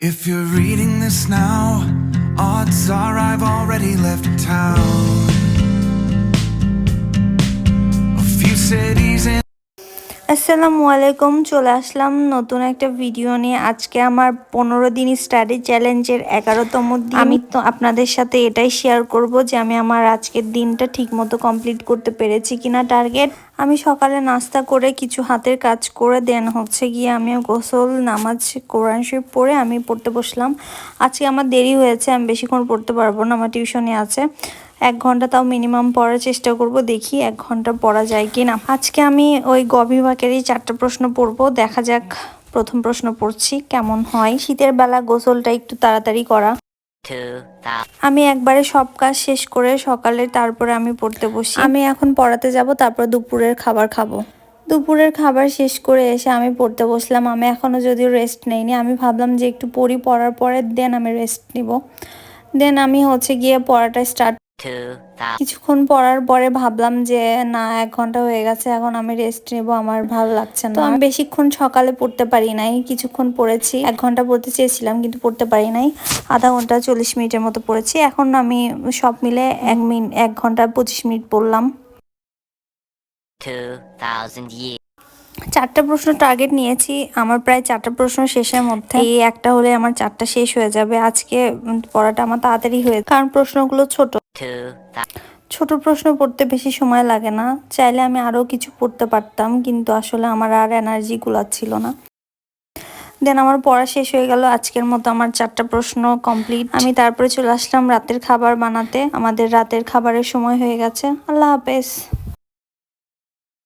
If you're reading this now, odds are I've already left town. A few cities in আসসালামু আলাইকুম, চলে আসলাম নতুন একটা ভিডিও নিয়ে। আজকে আমার 15 দিন স্টাডি চ্যালেঞ্জের 11তম দিন। আমি তো আপনাদের সাথে এটাই শেয়ার করব যে আমি আমার আজকের দিনটা ঠিকমতো কমপ্লিট করতে পেরেছি কিনা। টার্গেট, আমি সকালে নাস্তা করে কিছু হাতের কাজ করে দেন হচ্ছে গিয়ে আমি গোসল, নামাজ, কোরআন শরীফ পড়ে আমি পড়তে বসলাম। আজকে আমার দেরি হয়েছে, আমি বেশিক্ষণ পড়তে পারবো না, আমার টিউশনে আছে। 1 ঘন্টা তাও মিনিমাম পড়ার চেষ্টা করব, দেখি 1 ঘন্টা পড়া যায় কি না। আজকে আমি ওই গ বিভাগেরই 4টা প্রশ্ন পড়বো, দেখা যাক। প্রথম প্রশ্ন পড়ছি, কেমন হয়। শীতের বেলা গোসলটা একটু তাড়াতাড়ি করা। আমি একবারে সব কাজ শেষ করে সকালে তারপরে আমি পড়তে বসি। আমি এখন পড়াতে যাব, তারপর দুপুরের খাবার খাবো। দুপুরের খাবার শেষ করে এসে আমি পড়তে বসলাম। আমি এখনো যদিও রেস্ট নেইনি, আমি ভাবলাম যে একটু পড়ি, পড়ার পরে দেন আমি রেস্ট নিব। দেন আমি হচ্ছে গিয়ে পড়াটা স্টার্ট। কিছুক্ষণ পড়ার পরে ভাবলাম যে না, 1 ঘন্টা হয়ে গেছে, এখন আমি রেস্ট নেব, আমার ভালো লাগছে না। তো আমি বেশিক্ষণ সকালে পড়তে পারি নাই, কিছুক্ষণ পড়েছি। 1 ঘন্টা পড়তে চেয়েছিলাম কিন্তু পড়তে পারি নাই। আধা ঘন্টা 40 মিনিটের মতো পড়েছি। এখন আমি সব মিলে 1 ঘন্টা 25 মিনিট পড়লাম। 4টা প্রশ্ন টার্গেট নিয়েছি, আমার প্রায় 4টা প্রশ্ন শেষের মধ্যে। এই একটা হলে আমার 4টা শেষ হয়ে যাবে। আজকে পড়াটা আমার তাড়াতাড়ি হয়ে, কারণ প্রশ্নগুলো ছোট। ছোট প্রশ্ন পড়তে বেশি সময় লাগে না। চাইলে আমি আরো কিছু পড়তে পারতাম, কিন্তু আসলে আমার আর এনার্জি কুলাচ্ছিল না। দেন আমার পড়া শেষ হয়ে গেল। আজকের মতো আমার 4টা প্রশ্ন কমপ্লিট। আমি তারপরে চলে আসলাম রাতের খাবার বানাতে। আমাদের রাতের খাবারের সময় হয়ে গেছে। আল্লাহ হাফেজ।